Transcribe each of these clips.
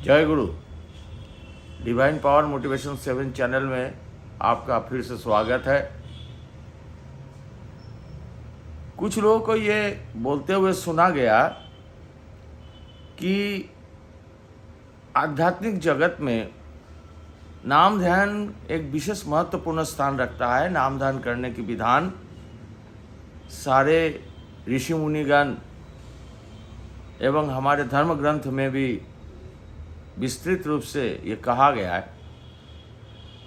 जय गुरु। Divine power motivation 7 channel में आपका फिर से स्वागत है। कुछ लोगों को ये बोलते हुए सुना गया कि आध्यात्मिक जगत में नाम ध्यान एक विशेष महत्वपूर्ण स्थान रखता है। नाम ध्यान करने की विधान सारे ऋषि मुनिगण एवं हमारे धर्म ग्रंथ में भी विस्तृत रूप से ये कहा गया है।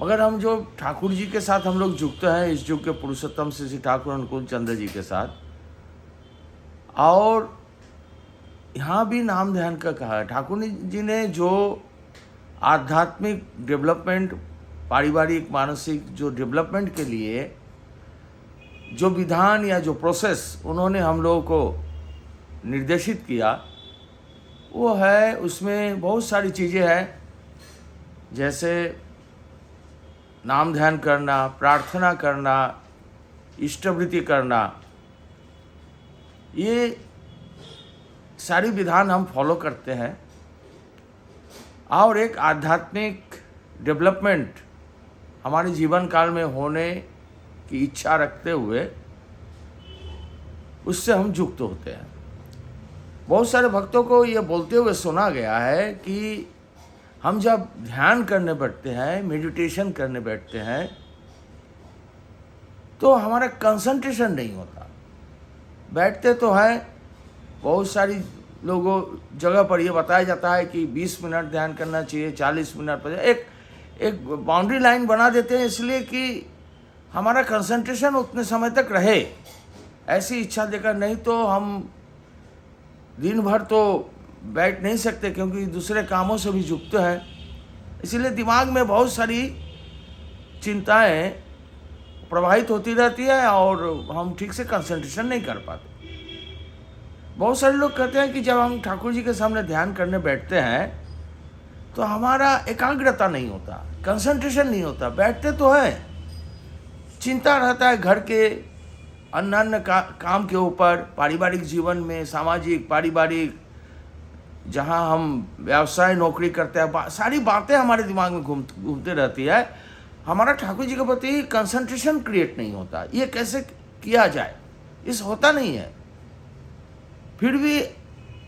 मगर हम जो ठाकुर जी के साथ हम लोग जुड़ते हैं, इस युग के पुरुषोत्तम श्री ठाकुर अनुकूल चंद्र जी के साथ, और यहाँ भी नाम ध्यान का कहा है। ठाकुर जी ने जो आध्यात्मिक डेवलपमेंट, पारिवारिक मानसिक जो डेवलपमेंट के लिए जो विधान या जो प्रोसेस उन्होंने हम लोगों को निर्देशित किया, वो है, उसमें बहुत सारी चीज़ें हैं, जैसे नाम ध्यान करना, प्रार्थना करना, इष्टवृत्ति करना। ये सारी विधान हम फॉलो करते हैं और एक आध्यात्मिक डेवलपमेंट हमारे जीवन काल में होने की इच्छा रखते हुए उससे हम युक्त होते हैं। बहुत सारे भक्तों को ये बोलते हुए सुना गया है कि हम जब ध्यान करने बैठते हैं, मेडिटेशन करने बैठते हैं, तो हमारा कंसंट्रेशन नहीं होता। बैठते तो हैं, बहुत सारी लोगों जगह पर ये बताया जाता है कि 20 मिनट ध्यान करना चाहिए, 40 मिनट पर एक बाउंड्री लाइन बना देते हैं, इसलिए कि हमारा कंसंट्रेशन उतने समय तक रहे। ऐसी इच्छा देकर, नहीं तो हम दिन भर तो बैठ नहीं सकते क्योंकि दूसरे कामों से भी युक्त है। इसीलिए दिमाग में बहुत सारी चिंताएं प्रवाहित होती रहती है और हम ठीक से कंसंट्रेशन नहीं कर पाते। बहुत सारे लोग कहते हैं कि जब हम ठाकुर जी के सामने ध्यान करने बैठते हैं तो हमारा एकाग्रता नहीं होता, कंसंट्रेशन नहीं होता। बैठते तो हैं, चिंता रहता है घर के अन्य काम के ऊपर, पारिवारिक जीवन में, सामाजिक, पारिवारिक, जहाँ हम व्यवसाय नौकरी करते हैं, सारी बातें हमारे दिमाग में घूमते रहती है। हमारा ठाकुर जी के प्रति कंसंट्रेशन क्रिएट नहीं होता। ये कैसे किया जाए, इस होता नहीं है। फिर भी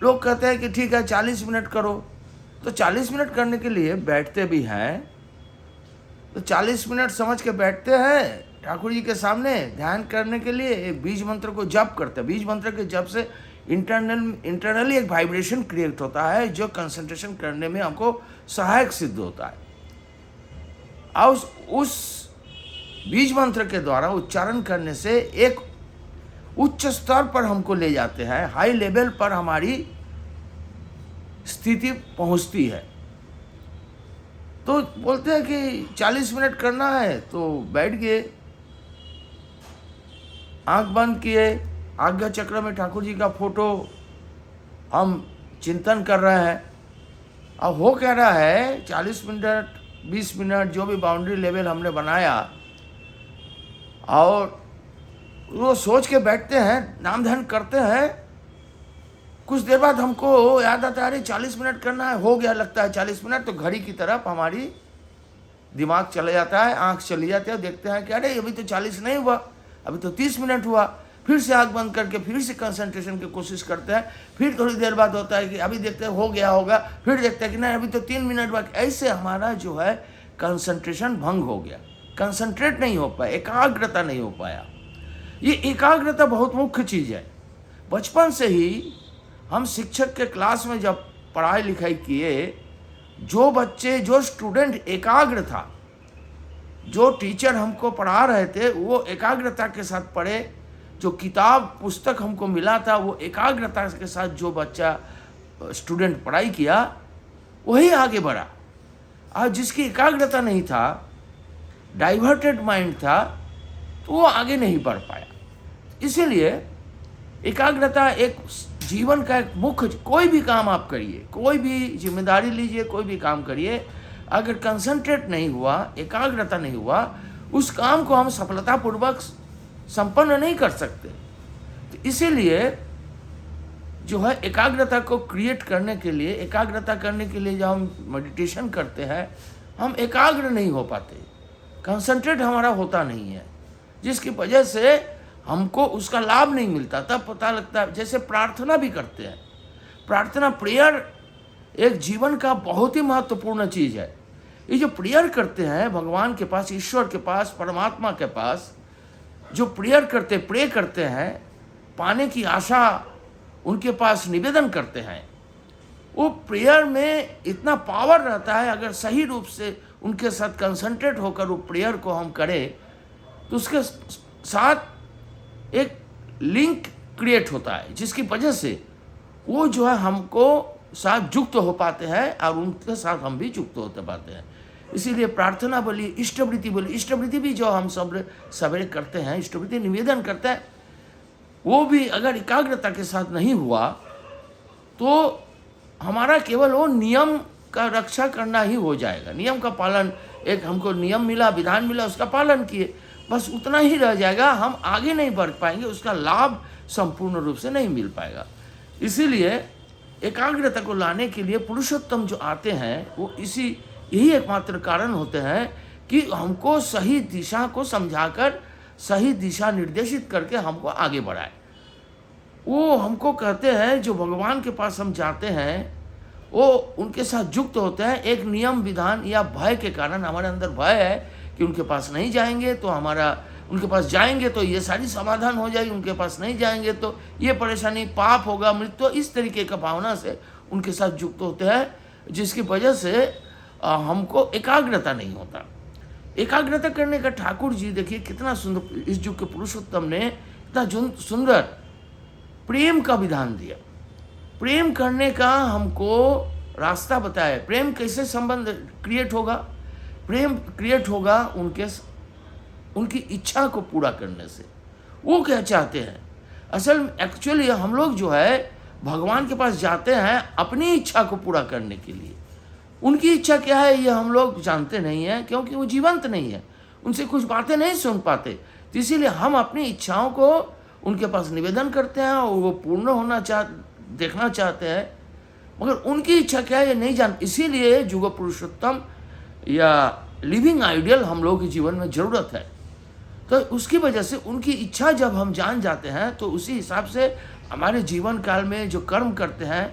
लोग कहते हैं कि ठीक है 40 मिनट करो, तो 40 मिनट करने के लिए बैठते भी हैं, तो 40 मिनट समझ के बैठते हैं ठाकुर जी के सामने ध्यान करने के लिए। एक बीज मंत्र को जप करते हैं। बीज मंत्र के जप से इंटरनली एक वाइब्रेशन क्रिएट होता है जो कंसंट्रेशन करने में हमको सहायक सिद्ध होता है। और उस बीज मंत्र के द्वारा उच्चारण करने से एक उच्च स्तर पर हमको ले जाते हैं, हाई लेवल पर हमारी स्थिति पहुंचती है। तो बोलते हैं कि 40 मिनट करना है, तो बैठ गए, आंख बंद किए, आज्ञा चक्र में ठाकुर जी का फोटो हम चिंतन कर रहे हैं। अब हो कह रहा है 40 मिनट, 20 मिनट, जो भी बाउंड्री लेवल हमने बनाया, और वो सोच के बैठते हैं, नाम ध्यान करते हैं। कुछ देर बाद हमको याद आता है, अरे 40 मिनट करना है, हो गया लगता है 40 मिनट। तो घड़ी की तरफ हमारी दिमाग चले जाता है, आंख चली जाती है, देखते हैं कि अरे अभी तो 40 नहीं हुआ, अभी तो 30 मिनट हुआ। फिर से आंख बंद करके फिर से कंसंट्रेशन की कोशिश करते हैं। फिर थोड़ी देर बाद होता है कि अभी देखते हैं हो गया होगा, फिर देखते हैं कि नहीं अभी तो 3 मिनट बाकी। ऐसे हमारा जो है कंसंट्रेशन भंग हो गया, कंसंट्रेट नहीं हो पाया, एकाग्रता नहीं हो पाया। ये एकाग्रता बहुत मुख्य चीज़ है। बचपन से ही हम शिक्षक के क्लास में जब पढ़ाई लिखाई किए, जो बच्चे, जो स्टूडेंट एकाग्र था, जो टीचर हमको पढ़ा रहे थे, वो एकाग्रता के साथ पढ़े। जो किताब पुस्तक हमको मिला था, वो एकाग्रता के साथ जो बच्चा स्टूडेंट पढ़ाई किया, वही आगे बढ़ा। और जिसकी एकाग्रता नहीं था, डाइवर्टेड माइंड था, तो वो आगे नहीं बढ़ पाया। इसीलिए एकाग्रता एक जीवन का एक मुख्य, कोई भी काम आप करिए, कोई भी जिम्मेदारी लीजिए, कोई भी काम करिए, अगर कंसंट्रेट नहीं हुआ, एकाग्रता नहीं हुआ, उस काम को हम सफलतापूर्वक संपन्न नहीं कर सकते। तो इसीलिए जो है एकाग्रता को क्रिएट करने के लिए, एकाग्रता करने के लिए जब हम मेडिटेशन करते हैं, हम एकाग्र नहीं हो पाते, कंसंट्रेट हमारा होता नहीं है, जिसकी वजह से हमको उसका लाभ नहीं मिलता। तब पता लगता है, जैसे प्रार्थना भी करते हैं, प्रार्थना प्रेयर एक जीवन का बहुत ही महत्वपूर्ण चीज़ है। ये जो प्रेयर करते हैं भगवान के पास, ईश्वर के पास, परमात्मा के पास, जो प्रे करते हैं, पाने की आशा उनके पास निवेदन करते हैं, वो प्रेयर में इतना पावर रहता है। अगर सही रूप से उनके साथ कंसंट्रेट होकर वो प्रेयर को हम करें तो उसके साथ एक लिंक क्रिएट होता है, जिसकी वजह से वो जो है हमको साथ युक्त हो पाते हैं और उनके साथ हम भी युक्त होते पाते हैं। इसीलिए प्रार्थना बोलिए, इष्टवृत्ति बोलिए, इष्टवृत्ति भी जो हम सब सवेरे करते हैं, इष्टवृत्ति निवेदन करते हैं, वो भी अगर एकाग्रता के साथ नहीं हुआ तो हमारा केवल वो नियम का रक्षा करना ही हो जाएगा। नियम का पालन, एक हमको नियम मिला, विधान मिला, उसका पालन किए, बस उतना ही रह जाएगा, हम आगे नहीं बढ़ पाएंगे, उसका लाभ संपूर्ण रूप से नहीं मिल पाएगा। इसीलिए एकाग्रता को लाने के लिए पुरुषोत्तम जो आते हैं वो यही एकमात्र कारण होते हैं कि हमको सही दिशा को समझाकर, सही दिशा निर्देशित करके हमको आगे बढ़ाए। वो हमको कहते हैं, जो भगवान के पास हम जाते हैं वो उनके साथ युक्त होते हैं एक नियम विधान या भय के कारण। हमारे अंदर भय है कि उनके पास नहीं जाएंगे तो उनके पास जाएंगे तो ये सारी समाधान हो जाएगी, उनके पास नहीं जाएंगे तो ये परेशानी, पाप होगा, मृत्यु, इस तरीके का भावना से उनके साथ युक्त होते हैं, जिसकी वजह से हमको एकाग्रता नहीं होता। एकाग्रता करने का ठाकुर जी देखिए कितना सुंदर, इस युग के पुरुषोत्तम ने इतना सुंदर प्रेम का विधान दिया, प्रेम करने का हमको रास्ता बताया। प्रेम कैसे संबंध क्रिएट होगा? प्रेम क्रिएट होगा उनकी इच्छा को पूरा करने से। वो क्या चाहते हैं? एक्चुअली हम लोग जो है भगवान के पास जाते हैं अपनी इच्छा को पूरा करने के लिए। उनकी इच्छा क्या है ये हम लोग जानते नहीं हैं, क्योंकि वो जीवंत नहीं है, उनसे कुछ बातें नहीं सुन पाते। तो इसीलिए हम अपनी इच्छाओं को उनके पास निवेदन करते हैं और वो पूर्ण देखना चाहते हैं, मगर उनकी इच्छा क्या है ये नहीं जान। इसीलिए युग पुरुषोत्तम या लिविंग आइडियल हम लोगों के जीवन में ज़रूरत है। तो उसकी वजह से उनकी इच्छा जब हम जान जाते हैं तो उसी हिसाब से हमारे जीवन काल में जो कर्म करते हैं,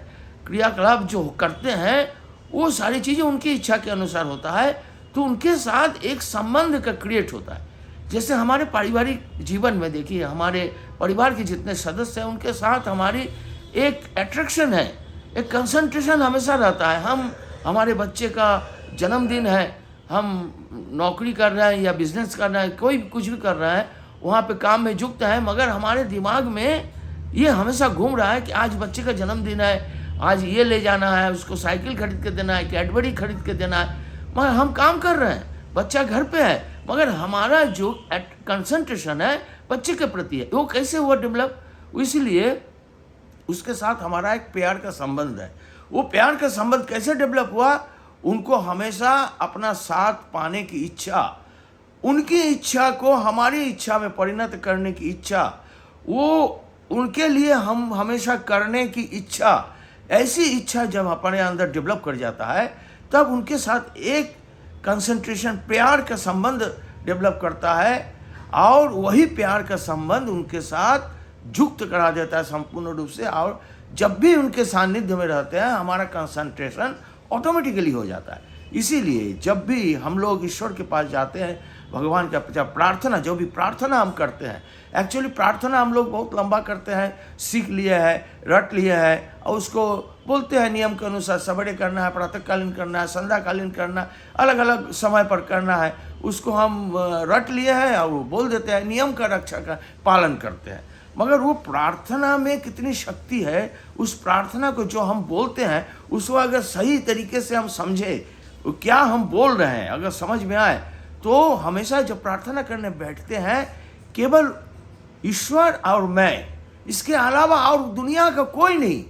क्रियाकलाप जो करते हैं, वो सारी चीज़ें उनकी इच्छा के अनुसार होता है। तो उनके साथ एक संबंध का क्रिएट होता है। जैसे हमारे पारिवारिक जीवन में देखिए, हमारे परिवार के जितने सदस्य हैं उनके साथ हमारी एक अट्रैक्शन है, एक कंसंट्रेशन हमेशा रहता है। हमारे बच्चे का जन्मदिन है, हम नौकरी कर रहे हैं या बिजनेस कर रहे हैं, कोई कुछ भी कर रहा है, वहाँ पे काम में युक्त है, मगर हमारे दिमाग में ये हमेशा घूम रहा है कि आज बच्चे का जन्मदिन है, आज ये ले जाना है, उसको साइकिल खरीद के देना है, कैडबरी खरीद के देना है। मगर हम काम कर रहे हैं, बच्चा घर पे है, मगर हमारा जो कंसंट्रेशन है बच्चे के प्रति है। वो कैसे हुआ डेवलप? इसलिए उसके साथ हमारा एक प्यार का संबंध है। वो प्यार का संबंध कैसे डेवलप हुआ? उनको हमेशा अपना साथ पाने की इच्छा, उनकी इच्छा को हमारी इच्छा में परिणत करने की इच्छा, वो उनके लिए हम हमेशा करने की इच्छा, ऐसी इच्छा जब अपने अंदर डेवलप कर जाता है तब उनके साथ एक कंसंट्रेशन, प्यार का संबंध डेवलप करता है, और वही प्यार का संबंध उनके साथ युक्त करा देता है संपूर्ण रूप से। और जब भी उनके सानिध्य में रहते हैं हमारा कंसंट्रेशन ऑटोमेटिकली हो जाता है। इसीलिए जब भी हम लोग ईश्वर के पास जाते हैं, भगवान का प्रार्थना, जो भी प्रार्थना हम करते हैं, एक्चुअली प्रार्थना हम लोग बहुत लंबा करते हैं, सीख लिए है, रट लिए है, और उसको बोलते हैं नियम के अनुसार सवेरे करना है, प्रातःकालीन करना है, संध्याकालीन करना है, अलग अलग समय पर करना है, उसको हम रट लिए हैं और वो बोल देते हैं, नियम का रक्षा का पालन करते हैं। मगर वो प्रार्थना में कितनी शक्ति है, उस प्रार्थना को जो हम बोलते हैं उसको अगर सही तरीके से हम समझे क्या हम बोल रहे हैं, अगर समझ में आए, तो हमेशा जब प्रार्थना करने बैठते हैं केवल ईश्वर और मैं, इसके अलावा और दुनिया का कोई नहीं,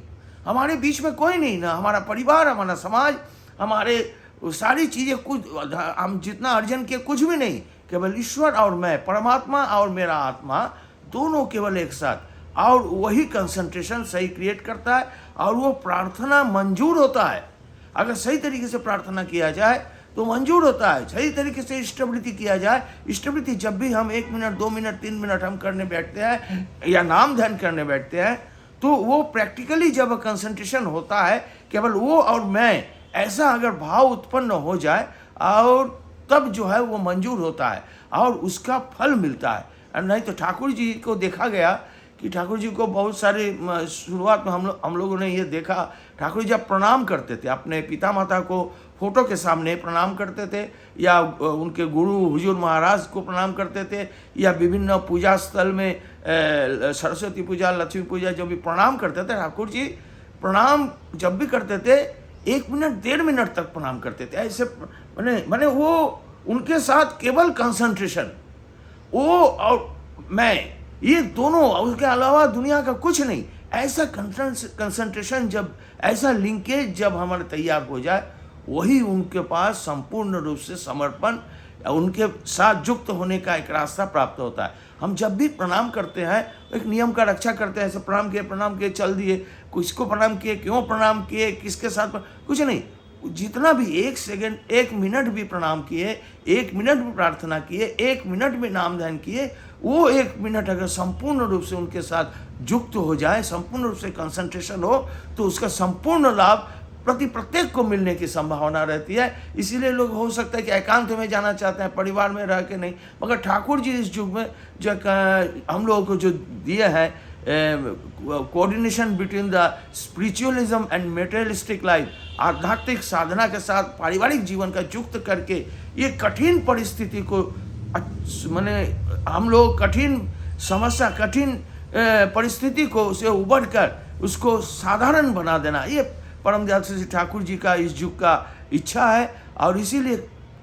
हमारे बीच में कोई नहीं, ना हमारा परिवार, हमारा समाज, हमारे सारी चीज़ें, कुछ हम जितना अर्जन किए कुछ भी नहीं, केवल ईश्वर और मैं, परमात्मा और मेरा आत्मा, दोनों केवल एक साथ। और वही कंसंट्रेशन सही क्रिएट करता है और वो प्रार्थना मंजूर होता है। अगर सही तरीके से प्रार्थना किया जाए तो मंजूर होता है। सही तरीके से इष्टवृत्ति किया जाए, इष्टवृत्ति जब भी हम 1 मिनट 2 मिनट 3 मिनट हम करने बैठते हैं या नाम ध्यान करने बैठते हैं तो वो प्रैक्टिकली जब कंसंट्रेशन होता है, केवल वो और मैं, ऐसा अगर भाव उत्पन्न हो जाए और तब जो है वो मंजूर होता है और उसका फल मिलता है। और नहीं तो ठाकुर जी को देखा गया कि ठाकुर जी को बहुत सारे, शुरुआत में हम लोगों ने ये देखा, ठाकुर जी जब प्रणाम करते थे अपने पिता माता को फोटो के सामने प्रणाम करते थे या उनके गुरु हुजूर महाराज को प्रणाम करते थे या विभिन्न पूजा स्थल में सरस्वती पूजा, लक्ष्मी पूजा जब भी प्रणाम करते थे, ठाकुर जी प्रणाम जब भी करते थे 1 मिनट 1.5 मिनट तक प्रणाम करते थे। ऐसे मैंने वो उनके साथ केवल कंसंट्रेशन, वो और मैं, ये दोनों, उसके अलावा दुनिया का कुछ नहीं। ऐसा कंसंट्रेशन जब, ऐसा लिंकेज जब हमारे तैयार हो जाए, वही उनके पास संपूर्ण रूप से समर्पण, उनके साथ युक्त होने का एक रास्ता प्राप्त होता है। हम जब भी प्रणाम करते हैं एक नियम का रक्षा करते हैं, ऐसे प्रणाम किए चल दिए, किसको प्रणाम किए, क्यों प्रणाम किए, किसके साथ, कुछ नहीं। जितना भी 1 सेकंड 1 मिनट भी प्रणाम किए, 1 मिनट भी प्रार्थना किए, 1 मिनट भी नाम ध्यान किए, वो 1 मिनट अगर संपूर्ण रूप से उनके साथ युक्त हो जाए, संपूर्ण रूप से कंसंट्रेशन हो, तो उसका संपूर्ण लाभ प्रत्येक को मिलने की संभावना रहती है। इसीलिए लोग हो सकता है कि एकांत में जाना चाहते हैं, परिवार में रह के नहीं, मगर ठाकुर जी इस युग में जो हम लोगों को जो दिए हैं coordination between the spiritualism and materialistic life, आध्यात्मिक साधना के साथ पारिवारिक जीवन का युक्त करके ये कठिन परिस्थिति को, माने हम लोग कठिन समस्या, कठिन परिस्थिति को उसे उबर कर उसको साधारण बना देना, ये परम दयाल श्री ठाकुर जी का इस युग का इच्छा है। और इसीलिए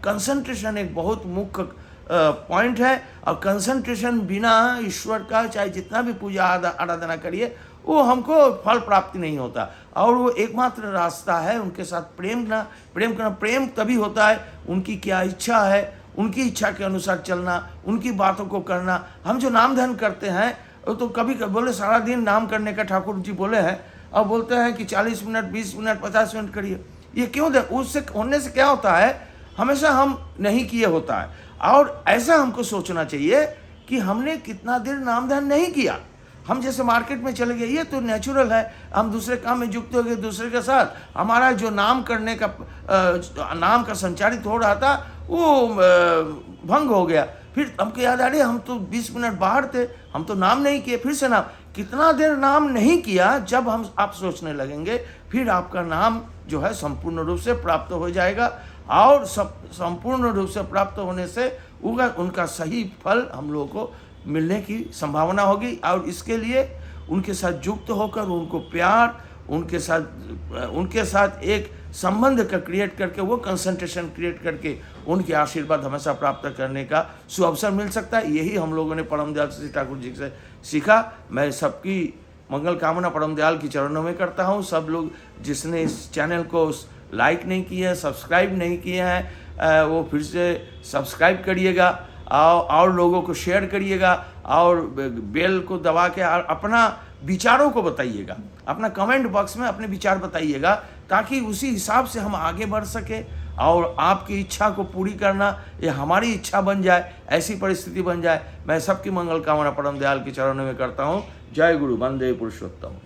कंसंट्रेशन एक बहुत मुख्य पॉइंट है। और कंसंट्रेशन बिना ईश्वर का चाहे जितना भी पूजा आराधना करिए, वो हमको फल प्राप्ति नहीं होता। और वो एकमात्र रास्ता है उनके साथ प्रेम करना। प्रेम तभी होता है उनकी क्या इच्छा है, उनकी इच्छा के अनुसार चलना, उनकी बातों को करना। हम जो नाम ध्यान करते हैं वो तो कभी बोले सारा दिन नाम करने का ठाकुर जी बोले हैं, और बोलते हैं कि 40 मिनट 20 मिनट 50 मिनट करिए। ये क्यों दे? उससे होने से क्या होता है, हमेशा हम नहीं किए होता है। और ऐसा हमको सोचना चाहिए कि हमने कितना देर नाम ध्यान नहीं किया। हम जैसे मार्केट में चले गए, ये तो नेचुरल है, हम दूसरे काम में युक्त हो गए दूसरे के साथ, हमारा जो नाम करने का नाम का संचारित हो रहा था वो भंग हो गया। फिर हमको याद आ रही, हम तो 20 मिनट बाहर थे, हम तो नाम नहीं किए। फिर से नाम, कितना देर नाम नहीं किया, जब आप सोचने लगेंगे फिर आपका नाम जो है संपूर्ण रूप से प्राप्त हो जाएगा। और संपूर्ण रूप से प्राप्त होने से उनका सही फल हम लोगों को मिलने की संभावना होगी। और इसके लिए उनके साथ युक्त होकर उनको प्यार, उनके साथ एक संबंध का क्रिएट करके, वो कंसंट्रेशन क्रिएट करके उनके आशीर्वाद हमेशा प्राप्त करने का सुअवसर मिल सकता है। यही हम लोगों ने परम दयाल श्री ठाकुर जी से सीखा। मैं सबकी मंगल कामना परम दयाल की चरणों में करता हूँ। सब लोग जिसने इस चैनल को लाइक नहीं किए हैं, सब्सक्राइब नहीं किए हैं, वो फिर से सब्सक्राइब करिएगा और लोगों को शेयर करिएगा और बेल को दबा के अपना विचारों को बताइएगा, अपना कमेंट बॉक्स में अपने विचार बताइएगा, ताकि उसी हिसाब से हम आगे बढ़ सके और आपकी इच्छा को पूरी करना ये हमारी इच्छा बन जाए, ऐसी परिस्थिति बन जाए। मैं सबकी मंगल कामना परम दयाल के चरणों में करता हूँ। जय गुरु, वंदे पुरुषोत्तम।